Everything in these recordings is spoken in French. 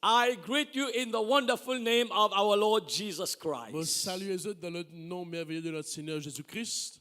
I greet you in the wonderful name of our Lord Jesus Moi, Christ. saluez-eux dans le nom merveilleux de notre Seigneur Jésus-Christ.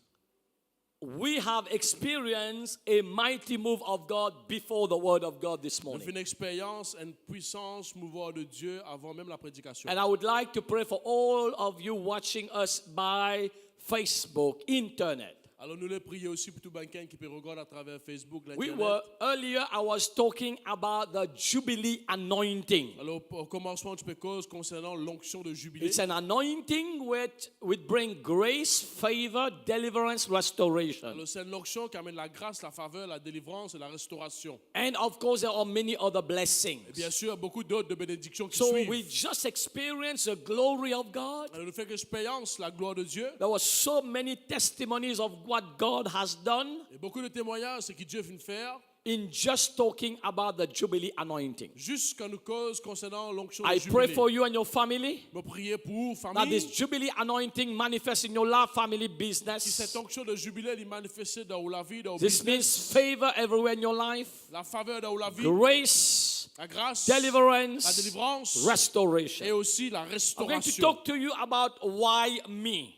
We have experienced a mighty move of God before the word of God this On fait morning. une expérience, une puissance, mouvement de Dieu avant même la prédication. And I would like to pray for all of you watching us by Facebook, internet. Alors nous les prions aussi pour tout quelqu'un qui peut regarder à travers Facebook, We l'Internet. were earlier, I was talking about the Jubilee anointing. Alors au commencement du pécose concernant l'onction de jubilé. It's an anointing which bring grace, favor, deliverance, restoration. Alors c'est une onction qui amène la grâce, la faveur, la délivrance et la restauration. And of course, there are many other blessings. Et bien sûr, beaucoup d'autres de bénédictions qui So suivent. we just experienced the glory of God. Alors nous faisons l'expérience, la gloire de Dieu. There were so many testimonies of what God has done Et beaucoup de témoignages, ce que Dieu vient de faire. in just talking about the Jubilee anointing. Juste quand nous cause concernant l'onction I de pray jubilé. for you and your family Je prier pour that famille. this Jubilee anointing manifests in your life, family, Si business. cette onction de jubilé est manifestée dans la vie, dans le This means business, favor everywhere in your life, la faveur dans la vie, grace, la grâce, deliverance, la délivrance restoration. et aussi la I'm going to restauration. talk to you about why me.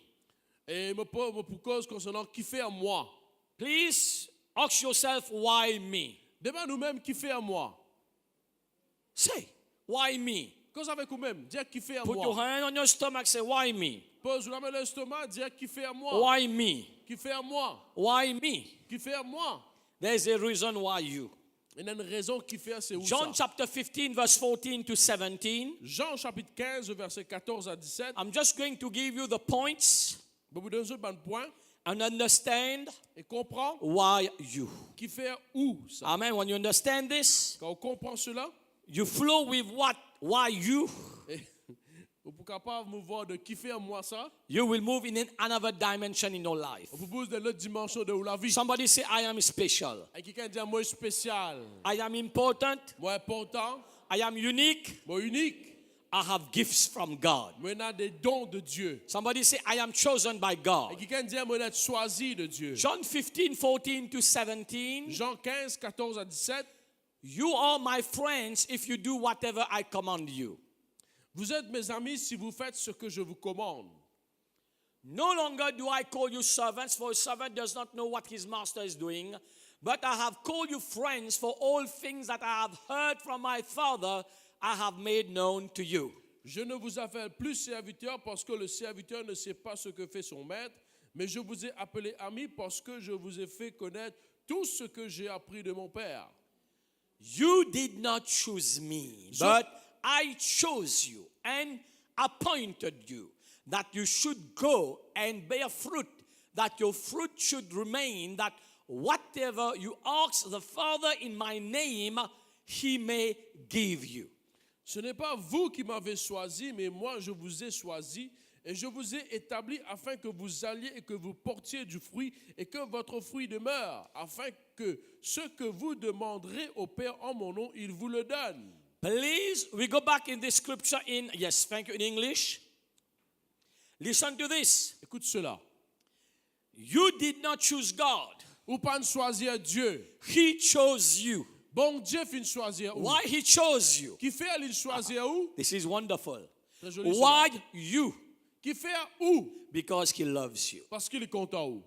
Et me pour cause concernant qui fait à moi. Please ask yourself, why me? Demande nous-mêmes qui fait à moi. Say, why me? Cause avec vous-même, dire qui fait à Put your moi. hand on your stomach, say, why me? Pose la main dans l'estomac, dire qui fait à moi. Why me? Qui fait à moi. Why me? Qui fait à moi. There's a reason why you. Il y a une raison qui fait, c'est où John ça? chapter 15, verse 14 to 17. Jean chapitre 15, verset 14 à 17. I'm just going to give you the points Je vais vous donner un point and understand et comprends why you. qui fait où ça. Amen. When you understand this, Quand on comprend cela, you flow with what? Why you? et vous êtes capable de me voir de qui fait à moi ça. You will move in another dimension in your life. On vous pose de l'autre dimension de la vie. Somebody say, I am special. Et quelqu'un dit moi spécial, I am important. moi important, I am unique. moi unique. I have gifts from God. Moi j'ai des dons de Dieu. Somebody say, I am chosen by Et God. quelqu'un dit moi être choisi de Dieu. John 15, 14 to 17. Jean 15, 14 à 17. You are my friends if you do whatever I command you. Vous êtes mes amis si vous faites ce que je vous commande. No longer do I call you servants, for a servant does not know what his master is doing. But I have called you friends, for all things that I have heard from my Father, I have made known to you. Je ne vous appelle plus serviteur parce que le serviteur ne sait pas ce que fait son maître, mais je vous ai appelé amis parce que je vous ai fait connaître tout ce que j'ai appris de mon Père. You did not choose me, but I chose you and appointed you, that you should go and bear fruit, that your fruit should remain, that whatever you ask the Father in my name, he may give you. Ce n'est pas vous qui m'avez choisi, mais moi je vous ai choisi et je vous ai établi afin que vous alliez et que vous portiez du fruit et que votre fruit demeure, afin que ce que vous demanderez au Père en mon nom, il vous le donne. Please, we go back in this scripture in, yes, thank you, in English. Listen to this. Écoute cela. You did not choose God. Ou pas choisir Dieu. He chose you. Bon Dieu fait choisir où? Why he chose you? Qui fait il choisir où? This is wonderful. Très joli Why cela. you? Qui fait où? Because he loves you. Parce qu'il est content où?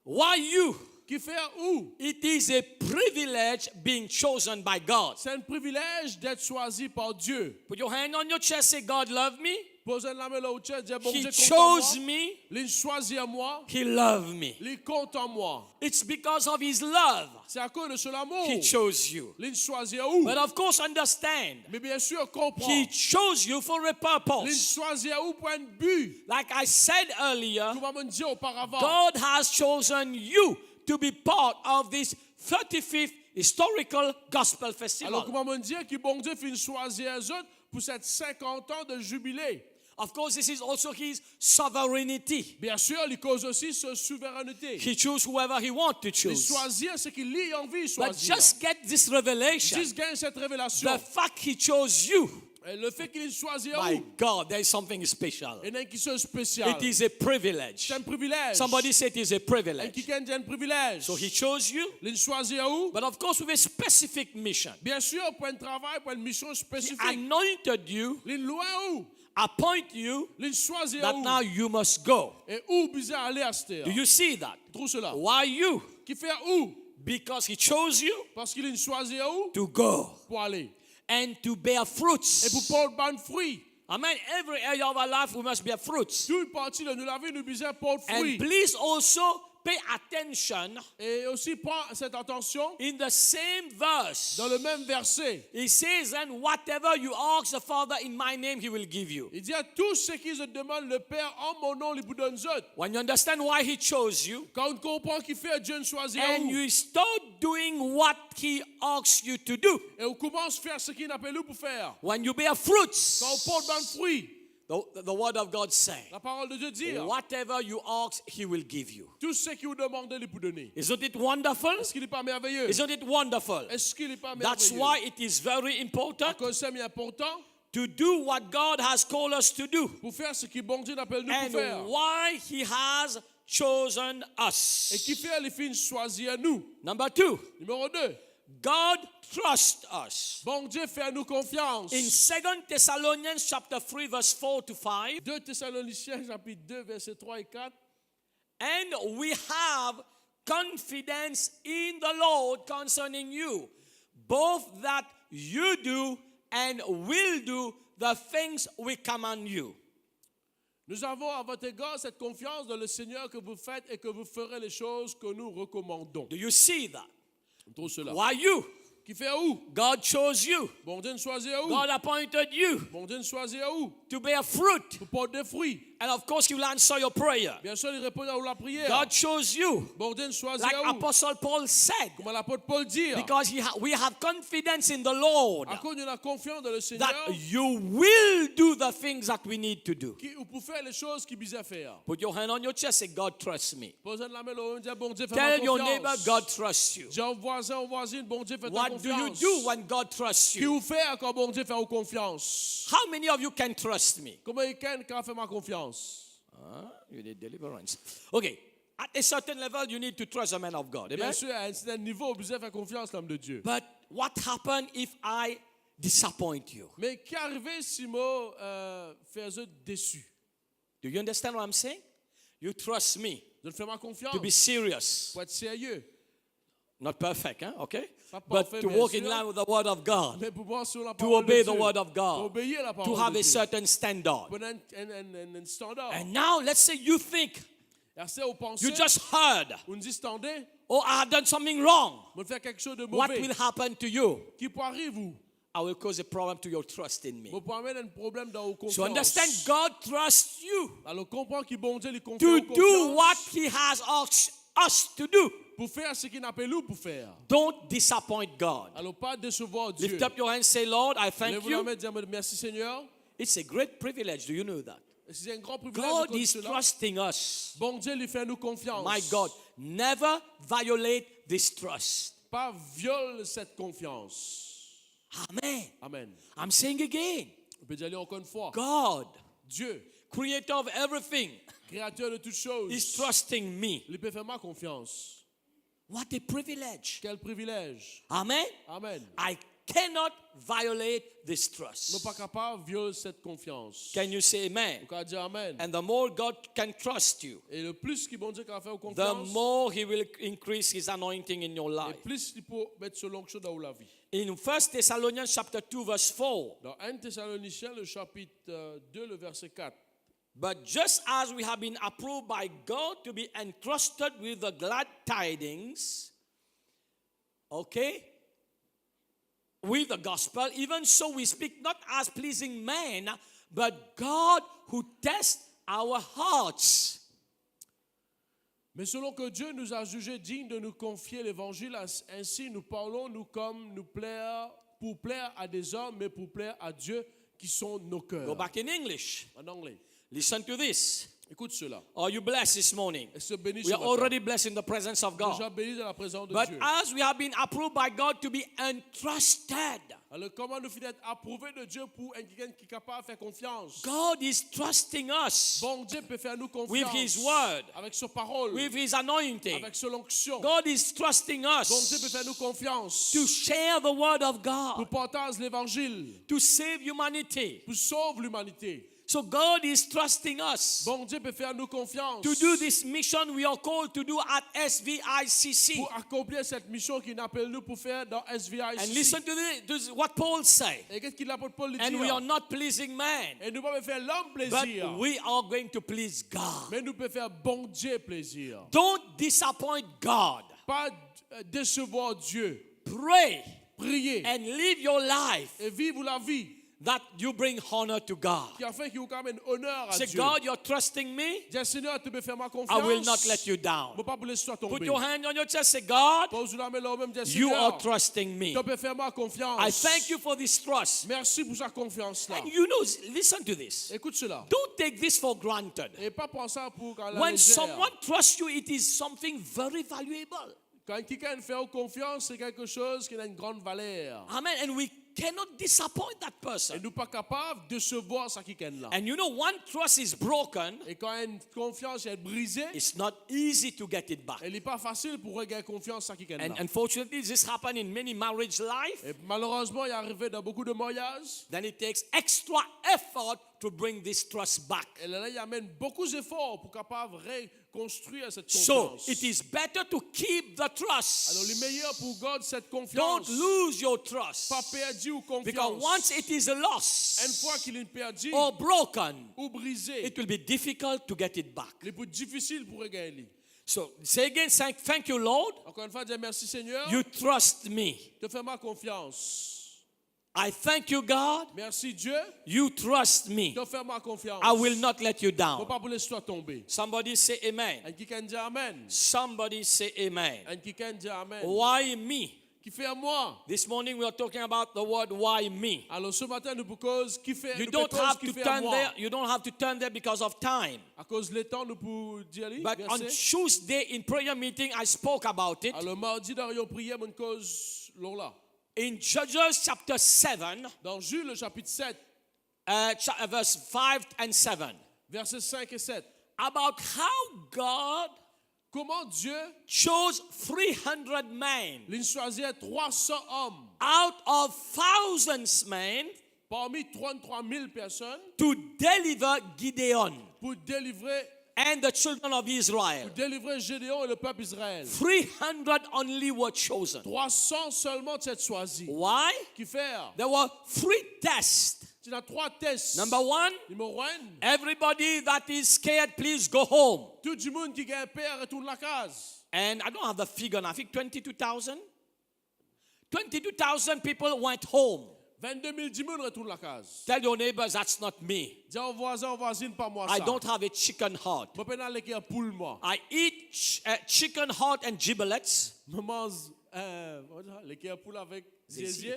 Why you? Qui fait où? It is a privilege being chosen by God. C'est un privilège d'être choisi par Dieu. Put your hand on your chest, say, God loved me. Posez la main là au chest, dire bon He Dieu content chose moi. me. Il choisit à moi. He loved me. Il est content moi. It's because of his love C'est à cause de son amour. he chose you. Il choisit où? But of course, understand, Mais bien sûr, comprends. he chose you for a Il purpose. choisit où pour un but. Like I said earlier, Nous allons dire auparavant. God has chosen you to be part of this 35th historical gospel Alors, festival. comment dire que bon Dieu fait choisir les autres pour cette 50 ans de jubilé? Of course, this is also his sovereignty. Bien sûr, il cause aussi sa souveraineté. He chooses whoever he wants to Il choose. choisir ce qu'il a envie de But choisir. just get this revelation. Juste gagne cette révélation. The fact he chose you Et le fait qu'il ait choisi My God, there is something special. il y a quelque chose de spécial. It is a privilege. C'est un privilège. Somebody said it is a Et privilege. quelqu'un dit un privilège. So he chose you, Il choisit où? but of course with a specific mission. Bien sûr, pour un travail, pour une mission He spécifique. anointed you, Il loin où? appoint you, Il choisit that où? now you must go. Et où bizarre aller à cette heure? Do you see that? Trouve cela. Why you? Qui fait où? Because he chose you Parce qu'il choisit où? to go Pour aller. and to bear Et pour fruits. porter bon fruit. Amen. Every area of our life we must bear fruits. Toute partie de nous la vie, nous besoin porter And fruit. please also pay attention Et aussi prends cette attention in the same verse. dans le même verset. He says, and whatever you ask the Father in my name, he will give you. Il dit à tous ceux qui se demandent le Père en mon nom, il vous donne autres. When you understand why he chose you, Quand on comprend qu'il fait Dieu nous choisir and où? you start doing what he asks you to do, Et on commence à faire ce qu'il appelle nous pour faire. when you bear fruits, Quand on porte bon fruit, the word of God says, la parole de Dieu dit, whatever you ask, he will give you. tout ce qui vous demande, il vous donner. Isn't it wonderful? Est-ce qu'il n'est pas merveilleux? Isn't it wonderful? Est-ce qu'il n'est pas That's merveilleux? why it is very important Parce que c'est important to do what God has called us to do, pour faire ce que bon Dieu appelle nous pour and faire. why he has chosen Et us. qui fait les filles choisir nous. Number 2, Numéro 2, God trusts us. bon Dieu fait nous confiance. In 2 Thessalonians chapter 3 verse 4 to 5, 2 Thessaloniciens chapitre 2 versets 3 et 4. and we have confidence in the Lord concerning you, both that you do and will do the things we command you. Nous avons à votre égard cette confiance dans le Seigneur que vous faites et que vous ferez les choses que nous recommandons. Do you see that? Tout cela. Why you? Qui fait où? God chose you. Bon Dieu nous choisit où? God appointed you Bon Dieu nous choisit où? to bear fruit. Pour porter des fruits. And of course, he will answer your prayer. Bien sûr, il répond à la prière. God chose you, Bon Dieu nous choisit like où? Apostle Paul said, Comme l'apôtre Paul dit. because we have confidence in the Lord À cause de la confiance dans le Seigneur. that you will do the things that we need to do. Pour faire les choses qu'il besoin faire. Put your hand on your chest, say, God trusts me. Posez la main là, on dit, bon Dieu, fais-moi Tell your confiance. neighbor, God trusts you. Dis au voisin, aux voisines, bon Dieu, fais-toi What do you confiance. do when God trusts Qui you? vous fait quand bon Dieu fait aux confiance? How many of you can trust me? Comment quelqu'un qui a fait ma confiance? You need deliverance. Okay. At a certain level, you need to trust a man of God. Bien Amen? sûr, à un certain niveau, vous devez faire confiance à l'homme de Dieu. But what happened if I disappoint you? Mais qui arrivait si moi faisais déçu? Do you understand what I'm saying? You trust me Je fais ma confiance to be serious. pour être sérieux. Not perfect, huh? Okay? Pas But parfait, to bien walk in sûr. line with the word of God, Mais pour voir sur la to parole obey de the Dieu. word of Pour God, obéir la to parole have de a Dieu. certain standard. Pour un standard. And now, let's say you think Et assez au penser, you just heard, on dit standez, oh, I have done something wrong. on fait quelque chose de What mauvais. will happen to you? Qui peut arriver, vous? I will cause a problem to your trust in me. Vous pouvez amener un problème dans vos confiances. So understand, God trusts you Alors comprends qu'il bon Dieu les confie to aux do confiances what He has asked us to do. pour faire ce qu'il appelle nous pour faire. Don't disappoint God. Alors pas décevoir Dieu. Lift up your hands, say, Lord, I thank Lève-vous la you. main et dis merci Seigneur. It's a great privilege. Do you know that? C'est un grand privilège God de connaître is cela. trusting us. Bon Dieu lui fait nous confiance. My God, never violate this trust. Pas viole cette confiance. Amen. Amen. I'm saying again, On peut dire encore une fois. God, Dieu, creator of everything, créateur de toutes choses, is trusting me. il peut faire ma confiance. What a privilege. Quel privilège. Amen. Amen. I cannot violate this Nous trust. pas capables de violer cette confiance. Can you say amen? On peut dire amen. And the more God can trust you, Et le plus qu'il bon Dieu va faire the confiance, more He will increase His anointing in your et life. plus il peut mettre sur l'onction dans la vie. In 1 Thessalonians chapter 2 verse 4, Dans 1 Thessaloniciens, le chapitre 2, le verset 4. but just as we have been approved by God to be entrusted with the glad tidings, okay, with the gospel, even so we speak not as pleasing men, but God who tests our hearts. Mais selon que Dieu nous a jugés dignes de nous confier l'évangile, ainsi nous parlons, nous comme nous plaire, pour plaire à des hommes, mais pour plaire à Dieu qui sont nos Go cœurs. back in English. En anglais. Listen to this. Écoute cela. Are you blessed this morning? Et se bénis We ce are matin. already blessed in the presence of God. Déjà bénis dans la présence de But Dieu. as we have been approved by God to be entrusted, Alors, comment nous finir d'être approuvés de Dieu pour un quelqu'un qui est capable de faire confiance? God is trusting us Bon Dieu peut faire nous confiance. with His word, Avec sa parole. with His anointing. Avec son onction. God is trusting Bon Dieu peut us faire nous confiance. to share the word of Pour God, partager l'évangile. to save humanity. Pour sauver l'humanité. So God is trusting us Bon Dieu peut faire nous confiance. to do this mission we are called to do at SVICC. Pour accomplir cette mission qu'il appelle nous pour faire dans SVICC. And listen to this, what Paul said. Et qu'est-ce qu'il l'apôtre Paul lui And we are dit? not pleasing man, Et nous ne pouvons pas faire l'homme but plaisir. we are going to please God. Mais nous pouvons faire bon Dieu plaisir. Don't disappoint God. Pas décevoir Dieu. Pray Priez. and live your life Et vivre la vie. that you bring honor to God. Qui a fait qu'il vous amène honneur à Say, Dieu. God, you're trusting me. Dis, Seigneur, tu peux faire ma I confiance. will not let you Je down. ne peux pas vous laisser Put tomber. your hand on your chest. Say, God, Pose la main là même, dis, you Seigneur, are trusting me. tu peux faire ma confiance. I thank you for this trust. Merci pour sa confiance là. And you know, listen to this. Écoute cela. Don't take this for granted. Et pas penser pour quand la When légère. someone trusts you, it is something very valuable. Quand quelqu'un fait confiance, c'est quelque chose qui a une grande valeur. Amen. And we cannot disappoint that Et person. nous pas capables de se voir ça quelqu'un là. And you know, one trust is broken, Et quand une confiance est brisée, it's not easy to get it back. elle n'est pas facile pour regagner confiance à quelqu'un là. And unfortunately, this happens in many marriage life. Et malheureusement, il est arrivé dans beaucoup de mariages. Then it takes extra effort to bring this trust back. Et là, il amène beaucoup d'efforts pour capable reconstruire cette So confiance. it is better to keep the Alors, trust. le meilleur pour garder cette Don't confiance, lose your trust. pas perdu ou Because confiance. once it is Une lost fois qu'il est perdu or broken, ou brisé, it will be difficult to get it back. il est plus difficile pour regagner. So say again, thank you, Lord. Encore une fois, dis merci Seigneur, You trust me. te fais ma confiance. I thank you, God. Merci Dieu, You trust me. te fais ma confiance. I will not let you Ne down. pas vous laisser tomber. Somebody say amen. Un qui dit Amen. Somebody say amen. Un qui dit Amen. Why me? Qui fait à moi? This morning we are talking about the word why me. Alors ce matin, nous cause qui fait You nous don't cause have qui to fait à turn moi. there. You don't have to turn there because of time. À cause du temps, nous pouvons dire ali, But on verset. Tuesday in prayer meeting, I spoke about it. Alors mardi, dans la prière, mon cause là. In Judges chapter 7, Dans Jules, le chapitre 7, verse 5 and 7, versets 5 et 7. about how God Comment Dieu chose 300 men l'in choisit 300 hommes out of thousands men parmi 33 000 personnes to deliver Gideon pour délivrer and the children of Israel. Gédéon et le peuple Israël. 300 only were chosen. 300 seulement être choisis. Why? Qui fait? There were 3 tests. Tu as 3 tests. Number 1, Numéro 1, everybody that is scared, please go home. tout le monde qui a peur retourne la case. And I don't have the figure now. I think 22,000. 22,000 people went home. 22 000 10 retourne la case. Tell your neighbors that's not me. Dis aux voisins, aux voisines, pas moi ça. I don't have a chicken heart. Je peux pas aller un poule moi. I eat chicken heart and giblets, Je mange les poule avec zizi,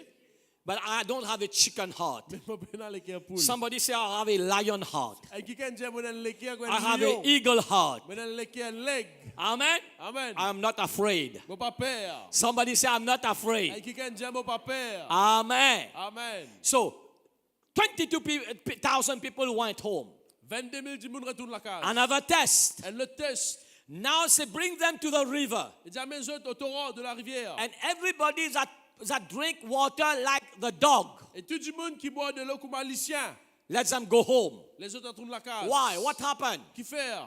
but I don't have a chicken heart. mais je peux pas aller un poule. Somebody say I have a lion heart. Et qui dit moi dans les I have an eagle heart. moi dans les leg. Amen. Amen. I'm not afraid. Moi pas peur. Somebody say I'm not Et afraid. qui dit moi pas peur. Amen. Amen. So 22,000 people went home. 22 000 10 retourne la case. Another test. Et le test, Now say bring them to the river. il dit amène eux au torrent de la rivière. And everybody that drink water like the dog, Et tout le monde qui boit de l'eau comme halicien, let them go home. les autres retournent la case. Why? What happened? Qui fait?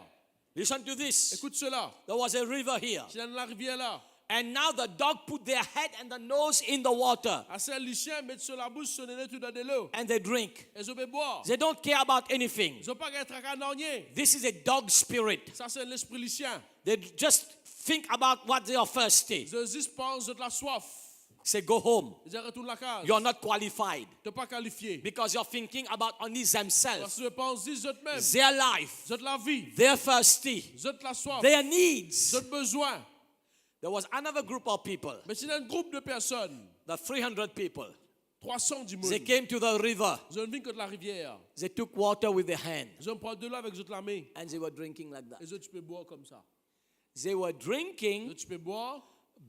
Listen to this. Écoute cela. There was a river here. C'est dans la rivière là. And now the dog put their head and the nose in the water Assez halicien mettent sur la bouche, sur le nez, tout dans de l'eau. and they drink. Ils ont boire. They don't care about anything. Ils n'ont pas gagné tracas dans rien. This is a dog spirit. Ça, c'est l'esprit halicien. They just think about what they are thirsty. Ils juste pensent de la soif. Say, go home. Ils retournent la case. You're not qualified Tu n'es pas qualifié. because you're thinking about only Parce themselves, que je pense, ils autres même. their life, Ils ont la vie. they're thirsty, Ils ont la soif. their Ils needs. ont besoin. There was another group of people, Mais c'est un groupe de personnes, the 300 people. 310 They moun. came to the river. Ils ont venu contre la rivière. They took water with their hand Ils ont pris de l'eau avec les autres la main. and they were drinking like that. Les autres, tu peux boire comme ça. They were Les drinking, autres, tu peux boire.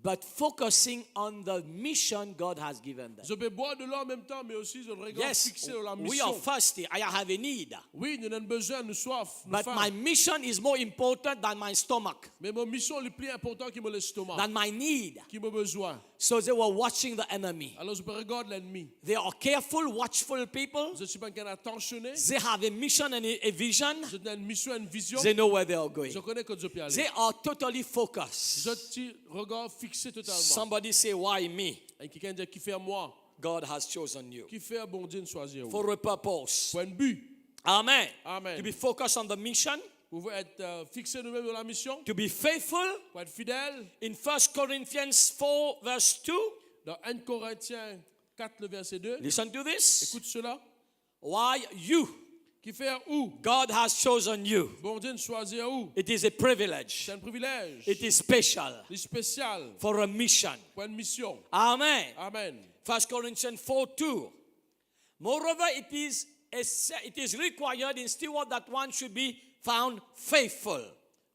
but focusing on the mission God has given them. Ils peuvent boire de l'eau en même temps, mais aussi ils ont le regard Yes, fixé sur la we are mission. thirsty. I have a need. Oui, nous avons besoin, nous soif, nous But faim. my mission is more important than my stomach, Mais mon mission est le plus important qui me l'estomac, than my need. qui me besoin. So they were watching the enemy. Alors je peux regarder l'ennemi. They are careful, watchful people. Je suis pas quelqu'un attentionné. They have a mission and a vision. Je donne une mission, une vision. They know where they are going. Je connais que je peux aller. They are totally focused. Je te regard fixé totalement. Somebody say, why me? Et quelqu'un dit qui fait moi, God has chosen you qui fait bon Dieu de choisir. for a purpose. Pour un but. Amen. Amen. To be focused on the mission, Pour être fixé nous-mêmes dans la mission. to be faithful. Pour être fidèle. In 1 Corinthians 4, verse 2, Dans 1 Corinthiens 4, le verset 2. listen to this. Écoute cela. Why you? Qui fait où? God has chosen you. Bon Dieu de choisir où? It is a privilege. C'est un privilège. It is special C'est spécial for a mission. pour une mission. Amen. Amen. 1 Corinthians 4, 2. Moreover, it is required in steward that one should be found faithful.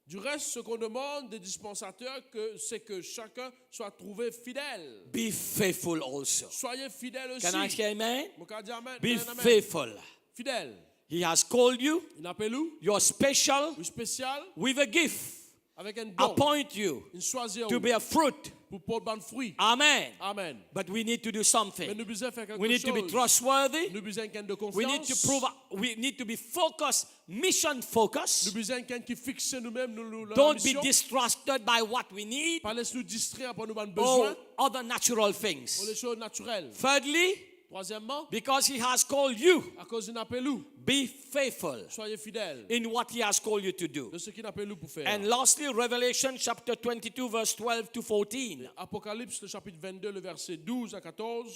Du reste, ce qu'on demande des dispensateurs, c'est que chacun soit trouvé fidèle. Be faithful also. Soyez fidèles aussi. Can I say amen? Mon cas dit amen. Be Amen, amen. faithful. Fidèle. He has called you. Il appelle où? You're special Une spéciale with a gift. avec un don. Appoint you Il choisit to où? bear fruit. Pour porter bon fruit. Amen. Amen. But we need to do Mais something. nous besoin faire quelque We need to be chose. trustworthy. Nous besoin quelqu'un de We need to confiance. prove. We need to be focused, mission focused. Nous besoin quelqu'un qui fixe nous-mêmes la Don't be mission. distracted by what we need Pas laisse nous distraire par nos or besoins. other natural Pour les things. choses naturelles. Thirdly, Troisièmement, because He has called you, à cause d'un appel où? be faithful Soyez fidèles in what He has called you to do. de ce qu'il appelle nous pour faire. And lastly, Revelation chapter 22, verse 12 to 14. Apocalypse, le chapitre 22, le verset 12 à 14.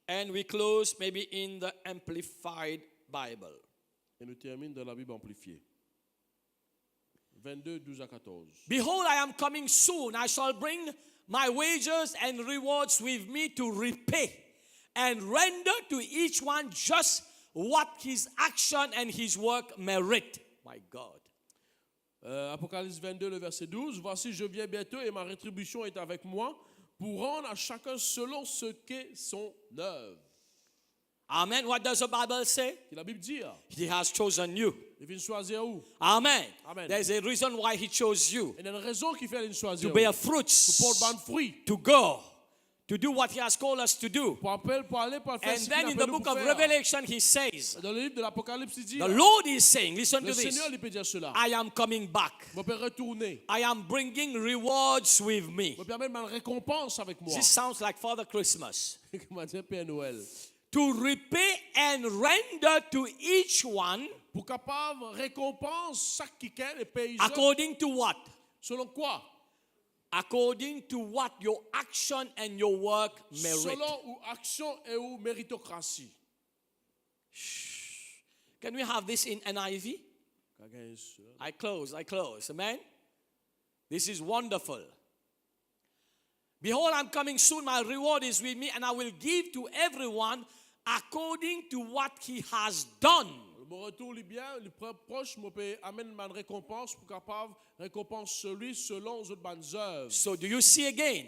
And we close maybe in the Amplified Bible. Et nous termine dans la Bible amplifiée. 22, 12 à 14. Behold, I am coming soon. I shall bring my wages and rewards with me to repay and render to each one just what his action and his work merit. My God. Apocalypse 22, le verset 12. Voici, je viens bientôt et ma rétribution est avec moi pour rendre à chacun selon ce qu'est son œuvre. Amen. What does the Bible say? Et la Bible dit, He has chosen you. il vient choisir où? Amen. Amen. There's a reason why He chose you. Il y a une raison qui fait qu'il choisit To où? bear Pour fruits. porter bon fruit. To go. To do what He has called us to do. Pour aller, pour faire And ce qu'il then in appelle the nous book pour of faire. Revelation, He says, Dans le livre de l'Apocalypse, il dit, the Lord is saying, listen le to this, Seigneur lui peut dire cela. I am coming back. Je peux retourner. I am bringing rewards with me. Je peux permettre ma récompense avec moi. This sounds like Father Christmas. Comment dire Père Noël? To repay and render to each one Pour capable récompense chaque quelqu'un les paysans. according to what? Selon quoi? According to what your action and your work merit. Selon ou action et ou méritocratie. Can we have this in NIV? I close. Amen. This is wonderful. Behold, I'm coming soon. My reward is with me, and I will give to everyone according to what he has done. Mon retour lui bien, le proche me peut amener ma récompense pour capable récompense celui selon les autres bonnes œuvres. So do you see again?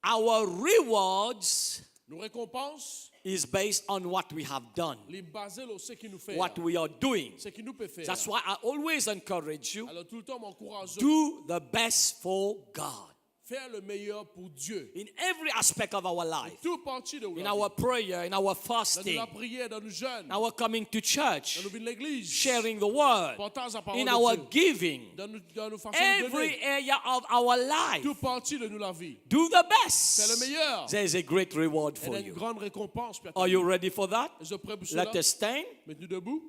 Our rewards Nos récompenses, is based on what we have done, les basées sur ce qui nous fait. what we are doing. Ce qui nous peut faire. That's why I always encourage you, Alors tout le temps m'encourage do the best for God faire le meilleur pour Dieu. in every aspect of our life, Tout partie de in our prayer, in our dans fasting, la prière, dans nos jeûnes, in our coming to dans church, nos vies de l'église, sharing the word, partage la parole in de our Dieu, giving, dans nos façons de every donner. area of our life. Tout partie de nous la vie. Do the Fais le best. meilleur. There is a great reward Il y for a une you. grande récompense. Are you ready for that? Je prêt pour cela. Let us stand. Mettez-nous debout.